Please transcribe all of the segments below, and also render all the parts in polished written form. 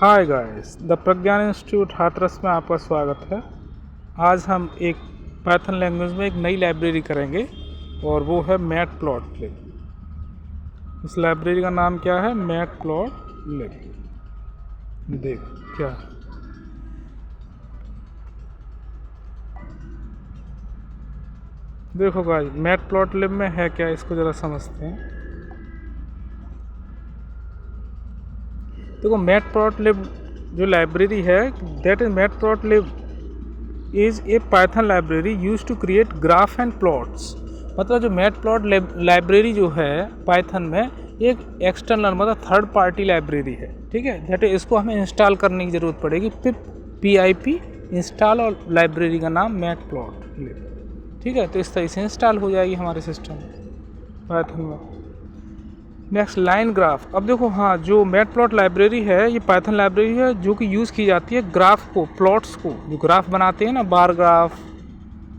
Hi guys, the Pragyan institute Hathras में आपका स्वागत है। आज हम एक पाइथन लैंग्वेज में एक नई लाइब्रेरी करेंगे और वो है मैटप्लॉटलिब। इस लाइब्रेरी का नाम क्या है? मैटप्लॉटलिब। देख क्या है। देखो गाइस, मैटप्लॉटलिब में है क्या, इसको ज़रा समझते हैं। देखो, मैटप्लॉटलिब जो लाइब्रेरी है, that is Matplotlib is a Python library use to create graph and plots. मतलब जो मैटप्लॉट लाइब्रेरी जो है पाइथन में, एक एक्सटर्नल मतलब थर्ड पार्टी लाइब्रेरी है, ठीक है। दैट इसको हमें इंस्टॉल करने की ज़रूरत पड़ेगी। PIP इंस्टॉल, और लाइब्रेरी का नाम मैटप्लॉटलिब, ठीक है। तो इस तरह से इंस्टॉल हो जाएगी हमारे सिस्टम में पाइथन में। Next, line graph. अब देखो, हाँ, जो मैटप्लॉट लाइब्रेरी है ये पाइथन लाइब्रेरी है जो कि यूज़ की जाती है ग्राफ को, प्लॉट्स को। जो ग्राफ बनाते हैं ना, बार ग्राफ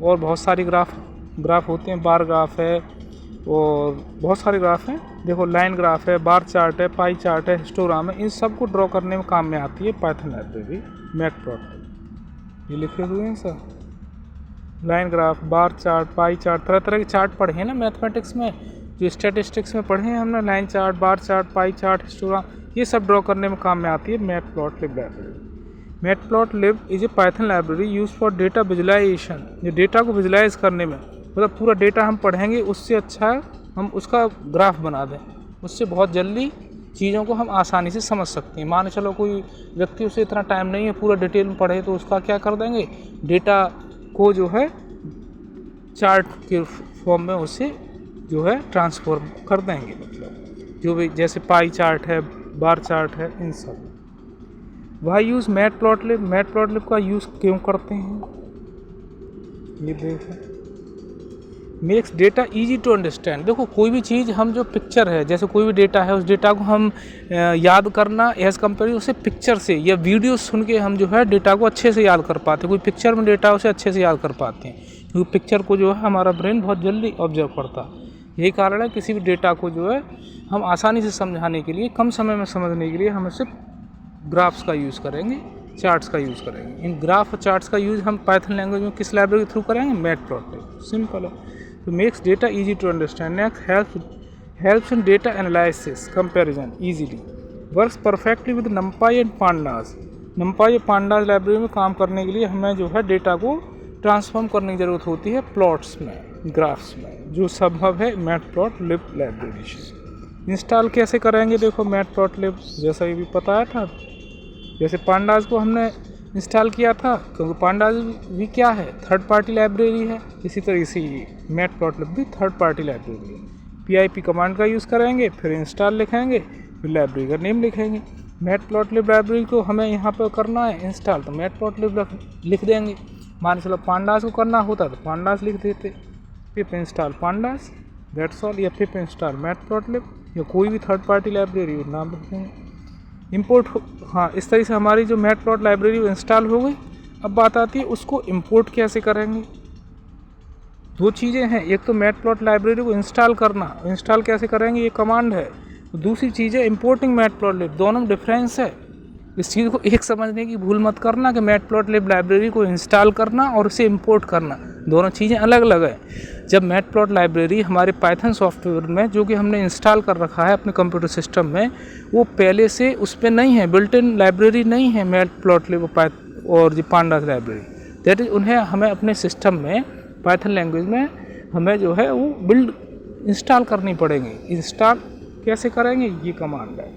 और बहुत सारी ग्राफ होते हैं, बार ग्राफ है और बहुत सारे ग्राफ हैं। देखो, लाइन ग्राफ है, बार चार्ट है, पाई चार्ट है, हिस्टोग्राम है। इन सब को ड्रॉ करने में काम में आती है पाइथन लाइब्रेरी मैटप्लॉट। ये लिखे हुए हैं सर, लाइन ग्राफ, बार चार्ट, पाई चार्ट, तरह तरह के चार्ट पढ़े हैं ना मैथमेटिक्स में, जो स्टैटिस्टिक्स में पढ़े हैं हमने। Line chart, bar chart, pie chart, histogram, ये सब ड्रॉ करने में काम में आती है Matplotlib library. Matplotlib is a Python library use for data visualisation. ये डेटा को विजुलाइज करने में, मतलब पूरा डेटा हम पढ़ेंगे, उससे अच्छा हम उसका ग्राफ बना दें, उससे बहुत जल्दी चीज़ों को हम आसानी से समझ सकते हैं। मान चलो कोई व्यक्ति, उसे इतना टाइम नहीं है पूरा डिटेल में पढ़े, तो उसका क्या कर देंगे, डेटा को जो है चार्ट के फॉर्म में उसे जो है ट्रांसफॉर्म कर देंगे। मतलब जो भी, जैसे पाई चार्ट है, बार चार्ट है, इन सब। Why use Matplotlib. मैटप्लॉटलिब का यूज़ क्यों करते हैं, ये देखो। Makes data easy to understand. देखो, कोई भी चीज़ हम, जो पिक्चर है, जैसे कोई भी डेटा है, उस डेटा को हम याद करना एज़ कम्पेयर उसे पिक्चर से या वीडियो सुन के हम जो है डेटा को अच्छे से याद कर पाते हैं। कोई पिक्चर में डेटा उसे अच्छे से याद कर पाते हैं, क्योंकि पिक्चर को जो है हमारा ब्रेन बहुत जल्दी ऑब्जर्व करता है। यही कारण है किसी भी डेटा को जो है हम आसानी से समझाने के लिए, कम समय में समझने के लिए, हम सिर्फ ग्राफ्स का यूज़ करेंगे, चार्ट्स का यूज़ करेंगे। इन ग्राफ और चार्ट्स का यूज़ हम पाइथन लैंग्वेज में किस लाइब्रेरी के थ्रू करेंगे? मैटप्लॉटलिब। सिंपल है। तो makes data easy to understand. Next, helps in data analysis comparison easily. Works perfectly with NumPy and pandas. NumPy और पांडास लाइब्रेरी में काम करने के लिए हमें जो है डेटा को ट्रांसफॉर्म करने की ज़रूरत होती है प्लॉट्स में, ग्राफ्स में, जो संभव है मैटप्लॉटलिब लाइब्रेरी से। इंस्टॉल कैसे करेंगे? देखो, मैटप्लॉटलिब जैसा ये भी बताया था, जैसे पांडास को हमने इंस्टॉल किया था, क्योंकि पांडास भी क्या है, थर्ड पार्टी लाइब्रेरी है। इसी तरह से ये मैटप्लॉटलिब भी थर्ड पार्टी लाइब्रेरी है। PIP कमांड का यूज़ करेंगे, फिर इंस्टॉल लिखेंगे, फिर लाइब्रेरी का नेम लिखेंगे। मैटप्लॉटलिब लाइब्रेरी को हमें यहाँ पर करना है इंस्टॉल, तो मैटप्लॉटलिब लिख देंगे। मान चलो पांडास को करना होता तो पांडास लिख देते, पिप इंस्टॉल पांडास, दैट्स ऑल। या पिप इंस्टॉल मैटप्लॉटलिब, या कोई भी थर्ड पार्टी लाइब्रेरी नाम लिख देंगे। इंपोर्ट, हाँ, इस तरह से हमारी जो मैटप्लॉट लाइब्रेरी वो इंस्टॉल हो गई। अब बात आती है उसको इंपोर्ट कैसे करेंगे। दो चीज़ें हैं, एक तो मैटप्लॉट लाइब्रेरी को इंस्टॉल करना, इंस्टॉल कैसे करेंगे, ये कमांड है। दूसरी चीज़ है इंपोर्टिंग मैटप्लॉटलिब। दोनों डिफरेंस है। इस चीज़ को एक समझने की भूल मत करना कि मैटप्लॉटलिब लाइब्रेरी को इंस्टॉल करना और उसे इंपोर्ट करना, दोनों चीज़ें अलग अलग है। जब मैटप्लॉट लाइब्रेरी हमारे पाइथन सॉफ्टवेयर में, जो कि हमने इंस्टॉल कर रखा है अपने कंप्यूटर सिस्टम में, वो पहले से उस पर नहीं है, बिल्ट इन लाइब्रेरी नहीं है मैटप्लॉटलिब और जो पांडास लाइब्रेरी, दैट इज उन्हें हमें अपने सिस्टम में पाइथन लैंग्वेज में हमें जो है वो बिल्ड इंस्टॉल करनी पड़ेगी। इंस्टॉल कैसे करेंगे, ये कमांड है।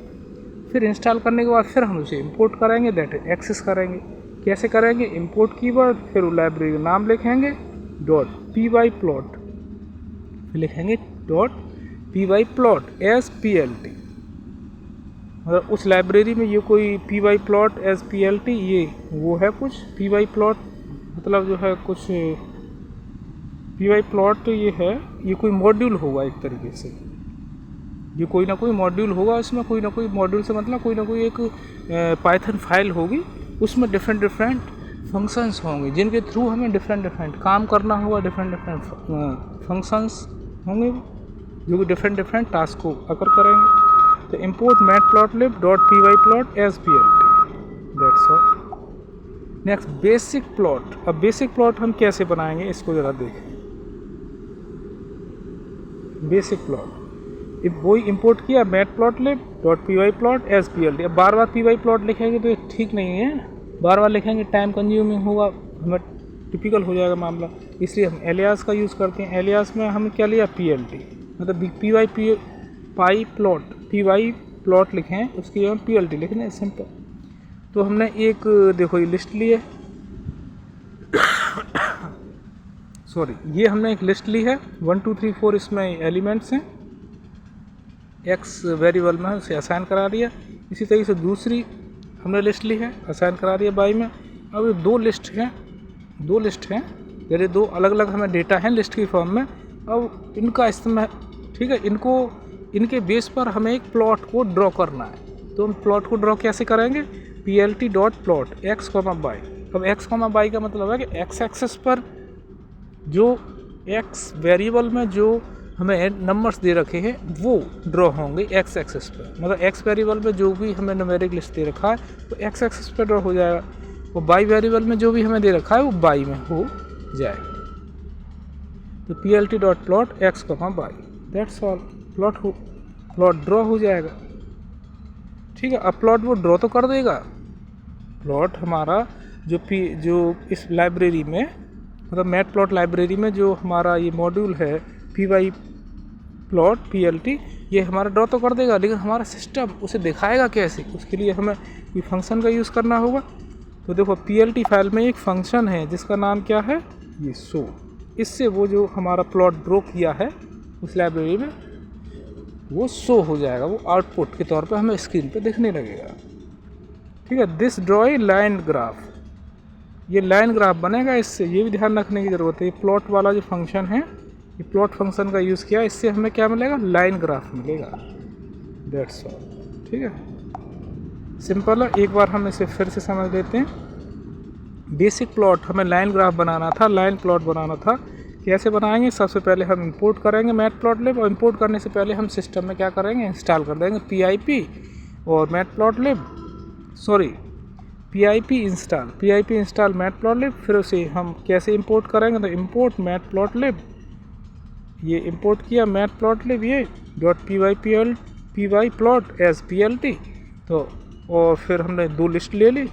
फिर इंस्टॉल करने के बाद फिर हम उसे इंपोर्ट करेंगे, दैट इज एक्सेस करेंगे। कैसे करेंगे? इंपोर्ट कीवर्ड, फिर वो लाइब्रेरी का नाम लिखेंगे .pyplot, फिर लिखेंगे .pyplot SPLT। मतलब उस लाइब्रेरी में ये कोई pyplot SPLT, ये वो है कुछ pyplot, मतलब जो है कुछ pyplot ये है, ये कोई मॉड्यूल होगा एक तरीके से। ये कोई ना कोई मॉड्यूल होगा, इसमें कोई ना कोई मॉड्यूल से मतलब कोई ना कोई एक पाइथन फाइल होगी, उसमें डिफरेंट फंक्शंस होंगे, जिनके थ्रू हमें डिफरेंट काम करना होगा। डिफरेंट फंक्शंस होंगे जो कि डिफरेंट टास्क को अकर करेंगे। तो import Matplotlib .pyplot SPLT, that's all. Next basic plot. अब बेसिक प्लॉट हम कैसे बनाएंगे इसको ज़रा देखें। बेसिक प्लॉट वही इंपोर्ट किया Matplotlib dot P Y plot as P L T. अब बार बार पी वाई प्लॉट लिखेंगे तो ये ठीक नहीं है, बार बार लिखेंगे टाइम कंज्यूमिंग होगा, हमें टिपिकल हो जाएगा मामला, इसलिए हम एलियास का यूज़ करते हैं। एलियास में हमने क्या लिया पी एल टी, मतलब पी वाई प्लॉट लिखें उसकी जगह पी एल टी लिख दें, सिंपल। तो हमने एक देखो ये लिस्ट ली है सॉरी ये हमने एक लिस्ट ली है 1 2 3 4 इसमें एलिमेंट्स हैं, एक्स वेरिएबल में उसे असाइन करा दिया। इसी तरीके से दूसरी हमने लिस्ट ली है, असाइन करा दिया बाई में। अब ये दो लिस्ट हैं यानी दो अलग अलग हमें डेटा हैं लिस्ट की फॉर्म में। अब इनका इस्तेमाल, ठीक है, इनके बेस पर हमें एक प्लॉट को ड्रॉ करना है। तो हम प्लॉट को ड्रॉ कैसे करेंगे, P L T dot plot x comma by. अब एक्स कॉमा बाई का मतलब है कि एक्स एक्सेस पर जो एक्स वेरिएबल में जो हमें नंबर्स दे रखे हैं वो ड्रॉ होंगे एक्स एक्सेस पर, मतलब एक्स वेरिएबल में जो भी हमें न्यूमेरिक लिस्ट दे रखा है तो एक्स एक्सेस पर ड्रॉ हो जाएगा, और बाई वेरिएबल में जो भी हमें दे रखा है वो बाई में हो जाएगा। तो P L T dot plot x comma by, that's all. Plot draw हो जाएगा, ठीक है। अब प्लॉट वो ड्रॉ तो कर देगा, प्लॉट हमारा जो इस लाइब्रेरी में, मतलब मैट प्लॉट लाइब्रेरी में जो हमारा ये मॉड्यूल है P Y plot P L T, ये हमारा ड्रॉ तो कर देगा, लेकिन हमारा सिस्टम उसे दिखाएगा कैसे, उसके लिए हमें कोई फंक्शन का यूज़ करना होगा। तो देखो पी एल टी फाइल में एक फंक्शन है जिसका नाम क्या है, ये शो। इससे वो जो हमारा प्लॉट ड्रॉ किया है उस लाइब्रेरी में वो शो हो जाएगा, वो आउटपुट के तौर पे हमें स्क्रीन पे दिखने लगेगा, ठीक है। This draw a line graph, ये लाइन ग्राफ बनेगा इससे, ये भी ध्यान रखने की ज़रूरत है। ये प्लॉट वाला जो फंक्शन है, ये प्लॉट फंक्शन का यूज़ किया, इससे हमें क्या मिलेगा, लाइन ग्राफ मिलेगा, दैट्स ऑल, ठीक है। सिंपल है, एक बार हम इसे फिर से समझ लेते हैं। बेसिक प्लॉट हमें लाइन ग्राफ बनाना था, लाइन प्लॉट बनाना था, कैसे बनाएंगे। सबसे पहले हम इंपोर्ट करेंगे मैटप्लॉटलिब, और इंपोर्ट करने से पहले हम सिस्टम में क्या करेंगे, इंस्टॉल कर देंगे PIP और Matplotlib, sorry PIP install Matplotlib. फिर उसे हम कैसे इंपोर्ट करेंगे, तो इंपोर्ट मैटप्लॉटलिब, ये इंपोर्ट किया मैटप्लॉटलिब ये dot P Y plot as PLT। तो और फिर हमने दो लिस्ट ले ली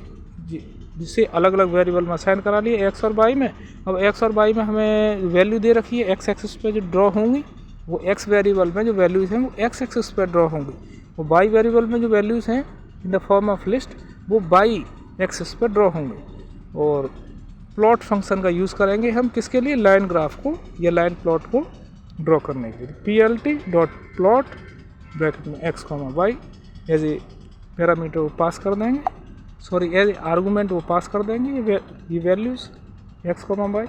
जिससे अलग अलग वेरिएबल में असाइन करा लिए एक्स और वाई में। अब एक्स और वाई में हमें वैल्यू दे रखी है, एक्स एक्सिस पे जो ड्रॉ होंगी वो एक्स वेरिएबल में जो वैल्यूज़ हैं वो एक्स एक्सिस पे ड्रॉ होंगी, और वाई वेरिएबल में जो वैल्यूज़ हैं in the form of list वो वाई एक्सिस पे ड्रॉ होंगे। और प्लॉट फंक्शन का यूज़ करेंगे हम किसके लिए, लाइन ग्राफ को या लाइन प्लॉट को ड्रॉ करने के लिए। PLT डॉट प्लॉट ब्रैकेट में X comma Y as a parameter वो पास कर देंगे, सॉरी एज आर्गूमेंट वो पास कर देंगे ये वैल्यूज़ एक्स कॉमा वाई।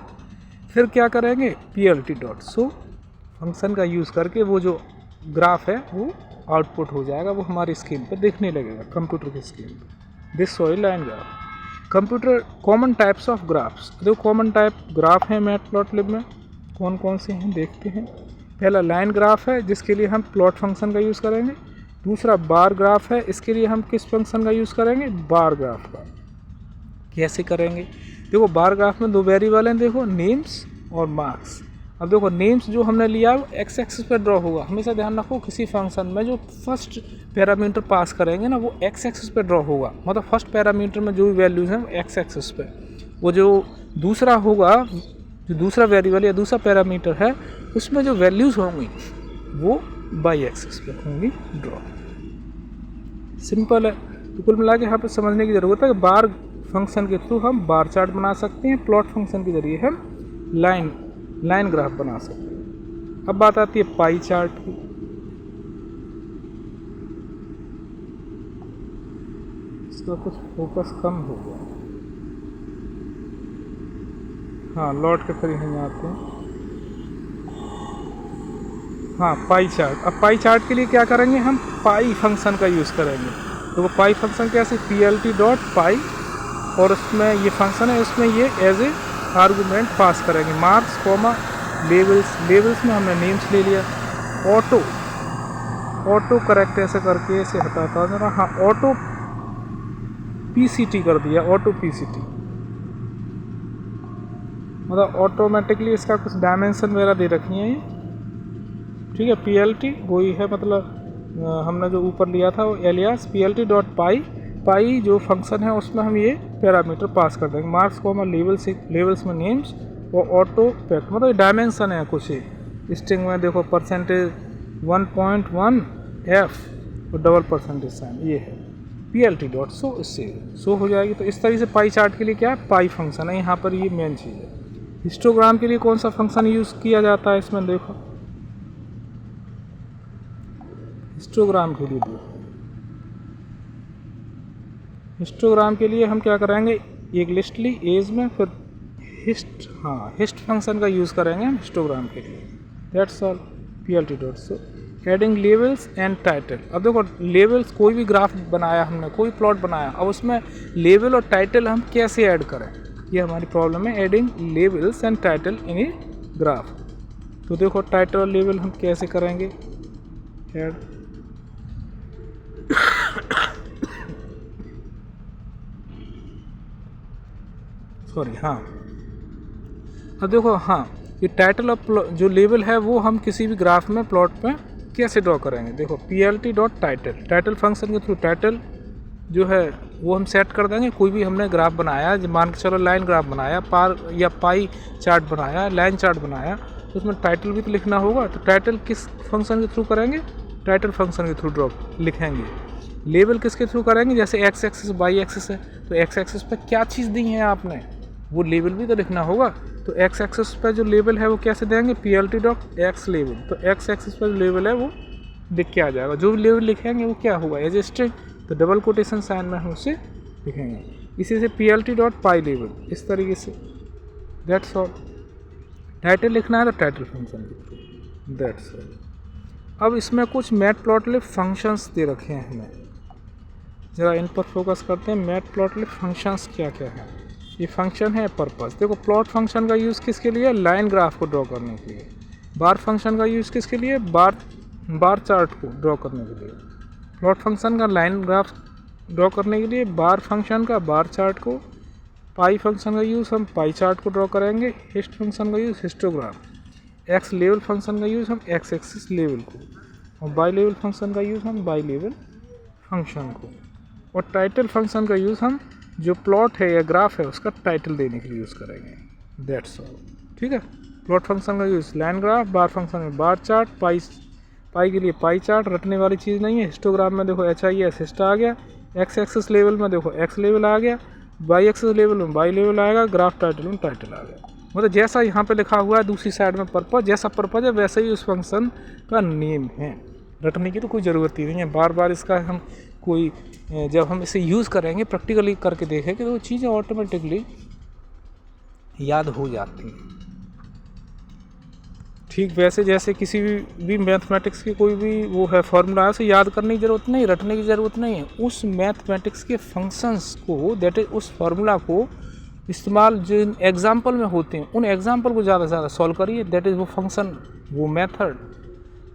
फिर क्या करेंगे, PLT डॉट शो फंक्शन का यूज़ करके वो जो ग्राफ है वो आउटपुट हो जाएगा, वो हमारी स्क्रीन पर देखने लगेगा, कंप्यूटर की स्क्रीन पर। This sorry line graph. Computer common types of graphs, जो कॉमन टाइप ग्राफ हैं मैटप्लॉटलिब में कौन कौन से हैं देखते हैं। पहला लाइन ग्राफ है जिसके लिए हम प्लॉट फंक्शन का यूज़ करेंगे। दूसरा बार ग्राफ है, इसके लिए हम किस फंक्शन का यूज़ करेंगे, बार ग्राफ का। कैसे करेंगे, देखो बार ग्राफ में दो वेरिएबल हैं, देखो नेम्स और मार्क्स। अब देखो नेम्स जो हमने लिया वो एक्स एक्सिस पर ड्रॉ होगा, हमेशा ध्यान रखो किसी फंक्शन में जो फर्स्ट पैरामीटर पास करेंगे ना वो एक्स एक्सिस पर ड्रॉ होगा, मतलब फर्स्ट पैरामीटर में जो भी वैल्यूज़ हैं वो एक्स एक्सिस पे, वो जो दूसरा होगा जो दूसरा वेरिएबल या दूसरा पैरामीटर है उसमें जो वैल्यूज़ होंगी वो बाई एक्सिस पे होंगी ड्रॉ। सिंपल है। तो कुल मिला के यहाँ पर समझने की ज़रूरत है कि बार फंक्शन के थ्रू हम बार चार्ट बना सकते हैं, प्लॉट फंक्शन के ज़रिए हम लाइन ग्राफ बना सकते हैं। अब बात आती है पाई चार्ट की। इसका कुछ फोकस कम हो गया, हाँ लौट के फिर यहीं आते हैं। हाँ पाई चार्ट। अब पाई चार्ट के लिए क्या करेंगे, हम पाई फंक्शन का यूज़ करेंगे। तो वो पाई फंक्शन कैसे, PLT डॉट पाई, और उसमें ये फंक्शन है, उसमें ये एज ए आर्गूमेंट पास करेंगे मार्क्स कॉमा लेबल्स में हमने नेम्स ले लिया। ऑटो करेक्ट ऐसे करके इसे हटाता जरा, हाँ PCT कर दिया, ऑटो PCT, मतलब ऑटोमेटिकली इसका कुछ डायमेंशन वगैरह दे रखी हैं ये, ठीक है। PLT वही है, मतलब हमने जो ऊपर लिया था वो एलियास PLT डॉट पाई जो फंक्शन है उसमें हम ये पैरामीटर पास कर देंगे, मार्क्स को हमारे लेवल्स में नेम्स और ऑटो फैक्ट, मतलब डायमेंशन है कुछ ही। स्ट्रिंग में देखो परसेंटेज 1.1 F और डबल परसेंटेज साइन, ये है PLT डॉट शो, इससे शो हो जाएगी। तो इस तरीके से पाई चार्ट के लिए क्या है, पाई फंक्शन है, यहाँ पर ये मेन चीज़ है। हिस्टोग्राम के लिए कौन सा फंक्शन यूज़ किया जाता है इसमें, देखो हिस्टोग्राम के लिए हिस्टोग्राम के लिए हम क्या करेंगे, एक लिस्ट ली एज में, फिर हिस्ट फंक्शन का यूज़ करेंगे हम हिस्टोग्राम के लिए। That's all. PLT dot show adding levels and title. अब देखो लेवल्स, कोई भी ग्राफ बनाया हमने, कोई प्लॉट बनाया, अब उसमें लेवल और टाइटल हम कैसे ऐड करें, ये हमारी प्रॉब्लम है। Adding levels and title in a graph. तो देखो टाइटल और लेवल हम कैसे करेंगे ऐड। सॉरी, हाँ, अब देखो, हाँ, ये टाइटल और जो लेवल है वो हम किसी भी ग्राफ में प्लॉट पे कैसे ड्रॉ करेंगे। देखो PLT डॉट टाइटल फंक्शन के थ्रू टाइटल जो है वो हम सेट कर देंगे। कोई भी हमने ग्राफ बनाया, जो मान के चलो लाइन ग्राफ बनाया, पार या पाई चार्ट बनाया, लाइन चार्ट बनाया, तो उसमें टाइटल भी तो लिखना होगा। तो टाइटल किस फंक्शन के थ्रू करेंगे, टाइटल फंक्शन के थ्रू ड्रॉ लिखेंगे। लेवल किसके थ्रू करेंगे, जैसे एक्स एक्सिस वाई एक्सिस है, तो एक्स एक्सिस पे क्या चीज़ दी है आपने, वो लेवल भी तो लिखना होगा। तो एक्स एक्सिस पे जो लेवल है वो कैसे देंगे, PLT डॉट एक्स लेवल। तो एक्स एक्सिस पर जो लेवल है वो लिख के आ जाएगा। जो भी लेवल लिखेंगे वो क्या होगा, एज ए स्ट्रिंग, तो डबल कोटेशन साइन में हम उसे लिखेंगे। इसी से PLT डॉट पाई लेवल, इस तरीके से। That's all. टाइटल लिखना है तो टाइटल फंक्शन के थ्रू। That's all. अब इसमें कुछ मैटप्लॉटलिब फंक्शंस दे रखे हैं हमें, ज़रा इन पर फोकस करते हैं। मैटप्लॉटलिब फंक्शंस क्या क्या है। ये फंक्शन है पर्पस। देखो प्लॉट फंक्शन का यूज़ किसके लिए, लाइन ग्राफ को ड्रॉ करने के लिए। बार फंक्शन का यूज़ किसके लिए, बार चार्ट को ड्रॉ करने के लिए। प्लॉट फंक्शन का लाइन ग्राफ ड्रॉ करने के लिए, बार फंक्शन का बार चार्ट को, पाई फंक्शन का यूज़ हम पाई चार्ट को ड्रॉ करेंगे, हिस्ट फंक्शन का use histogram, x level function का यूज़ हम एक्स एक्सिस लेवल को, और बाई लेवल फंक्शन का यूज़ हम बाई लेवल फंक्शन को, और टाइटल फंक्शन का यूज़ हम जो प्लॉट है या ग्राफ है उसका टाइटल देने के लिए यूज़ करेंगे। That's all. ठीक है। प्लॉट फंक्शन का यूज़ लाइन ग्राफ, बार फंक्शन में बार चार्ट, पाई के लिए पाई चार्ट, रटने वाली चीज़ नहीं है। हिस्टोग्राम में देखो HIS हिस्ट आ गया, एक्स एक्सिस लेवल में देखो एक्स लेवल आ गया, बाई एक्सिस लेवल में बाई लेवल आएगा, ग्राफ टाइटल में टाइटल आ गया। मतलब जैसा यहाँ पे लिखा हुआ है दूसरी साइड में पर्पज, जैसा पर्पज है वैसे ही उस फंक्शन का नेम है। रटने की तो कोई ज़रूरत ही नहीं है। बार बार इसका हम कोई, जब हम इसे यूज़ करेंगे प्रैक्टिकली करके देखेंगे तो वो चीज़ें ऑटोमेटिकली याद हो जाती हैं। ठीक वैसे जैसे किसी भी मैथमेटिक्स की कोई भी वो है फॉर्मूला है, उसे याद करने की ज़रूरत नहीं, रटने की ज़रूरत नहीं है। उस मैथमेटिक्स के फंक्शंस को, दैट इज उस फार्मूला को इस्तेमाल जो एग्जाम्पल में होते हैं उन एग्जाम्पल को ज़्यादा से ज़्यादा सॉल्व करिए। दैट इज़ वो फंक्शन, वो मेथड,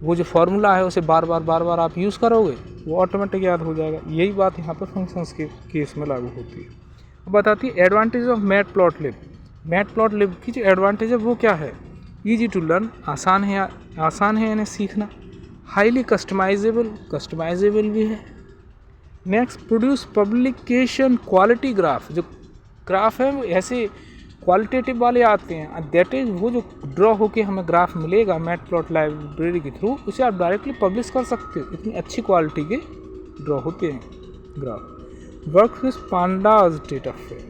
वो जो फार्मूला है उसे बार बार आप यूज़ करोगे वो ऑटोमेटिक याद हो जाएगा। यही बात यहाँ पर फंक्शंस के केस में लागू होती है। अब बताती है एडवांटेज ऑफ मैटप्लॉटलिब। मैटप्लॉटलिब की जो एडवांटेज है वो क्या है, ईजी टू लर्न, आसान है इन्हें सीखना, हाईली कस्टमाइजेबल भी है। Next, produce publication quality graph. जो ग्राफ है वो ऐसे क्वालिटेटिव वाले आते हैं, दैट इज़ वो जो ड्रॉ होके हमें ग्राफ मिलेगा मैटप्लॉट लाइब्रेरी के थ्रू, उसे आप डायरेक्टली पब्लिश कर सकते हो। इतनी अच्छी क्वालिटी के ड्रॉ होते हैं graph. Work with pandas data frame.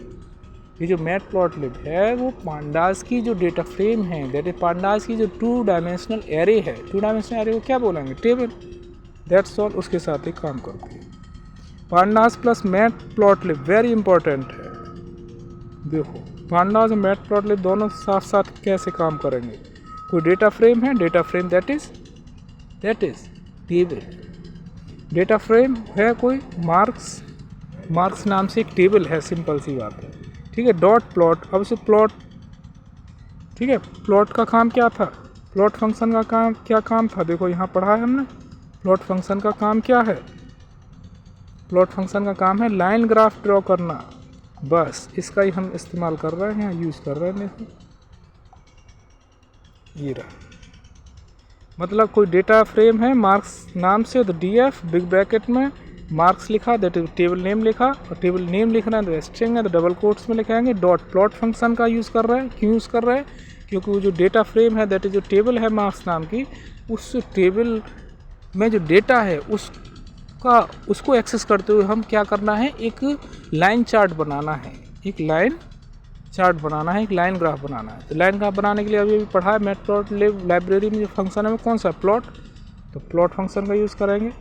ये जो मैटप्लॉटलिब है वो पांडाज की जो डेटा फ्रेम है, दैट इज पांडाज की जो 2 डायमेंशनल एरे है। 2 डायमेंशनल एरे को क्या बोलेंगे, टेबल। दैट्स ऑल, उसके साथ ही काम करती है। Pandas plus matplotlib very important है। देखो पांडाज और मैटप्लॉटलिब दोनों साथ साथ कैसे काम करेंगे। कोई डेटा फ्रेम है, data frame that is table. Data frame है कोई मार्क्स नाम से एक टेबल है, सिंपल सी बात है। ठीक है। डॉट प्लॉट, अब उसे प्लॉट, ठीक है, प्लॉट का काम क्या था, प्लॉट फंक्शन का क्या काम था, देखो यहाँ पढ़ा है हमने। प्लॉट फंक्शन का काम क्या है, प्लॉट फंक्शन का काम है लाइन ग्राफ ड्रॉ करना, बस इसका ही हम इस्तेमाल कर रहे हैं, यूज़ कर रहे हैं। ये रहा, मतलब कोई डेटा फ्रेम है मार्क्स नाम से, तो डी एफ बिग ब्रैकेट में मार्क्स लिखा, दैट इज टेबल नेम लिखा, और टेबल नेम लिखना है तो स्ट्रिंग है तो डबल कोट्स में लिखाएंगे डॉट। प्लॉट फंक्शन का यूज़ कर रहे हैं, क्यों यूज़ कर रहे हैं, क्योंकि वो जो डेटा फ्रेम है दैट इज जो टेबल है मार्क्स नाम की, उस टेबल में जो डेटा है उसको एक्सेस करते हुए हम क्या करना है, एक लाइन चार्ट बनाना है, एक लाइन चार्ट बनाना है, एक लाइन ग्राफ बनाना है। तो लाइन ग्राफ बनाने के लिए अभी पढ़ा है मैटप्लॉटलिब लाइब्रेरी में जो फंक्शन है वो कौन सा, प्लॉट, तो प्लॉट फंक्शन का यूज़ करेंगे।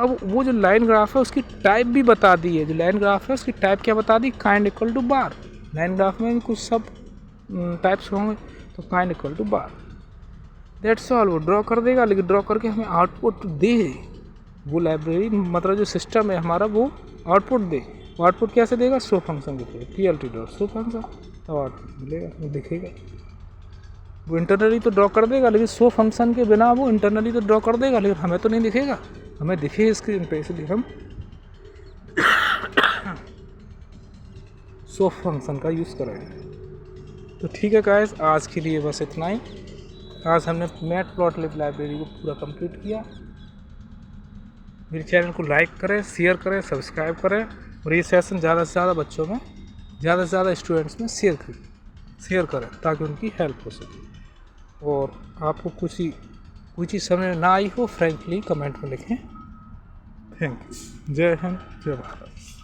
अब वो जो लाइन ग्राफ है उसकी टाइप भी बता दी है, जो लाइन ग्राफ है उसकी टाइप क्या बता दी, kind equal to bar. Line graph में भी कुछ सब टाइप्स होंगे, तो kind equal to bar, that's all. वो ड्रॉ कर देगा, लेकिन ड्रॉ करके हमें आउटपुट दे, वो लाइब्रेरी मतलब जो सिस्टम है हमारा वो आउटपुट दे। वो आउटपुट कैसे देगा, शो फंक्शन के थ्रू, plt.show फंक्शन, तो आउटपुट मिलेगा, वो दिखेगा। वो इंटरनली तो ड्रॉ कर देगा, लेकिन शो फंक्शन के बिना वो इंटरनली तो ड्रॉ कर देगा, लेकिन हमें तो नहीं दिखेगा, हमें दिखे स्क्रीन पे, इसलिए हम शो फंक्शन का यूज़ करेंगे। तो ठीक है गाइस, आज के लिए बस इतना ही। आज हमने मैटप्लॉटलिब लाइब्रेरी को पूरा कंप्लीट किया। मेरे चैनल को लाइक करें, शेयर करें, सब्सक्राइब करें, और ये सेशन ज़्यादा से ज़्यादा बच्चों में, ज़्यादा से ज़्यादा स्टूडेंट्स में शेयर करें, ताकि उनकी हेल्प हो सके। और आपको कोई चीज़ समझ में ना आई हो, फ्रेंकली कमेंट में लिखें। Thank you. जय हिंद, जय भारत।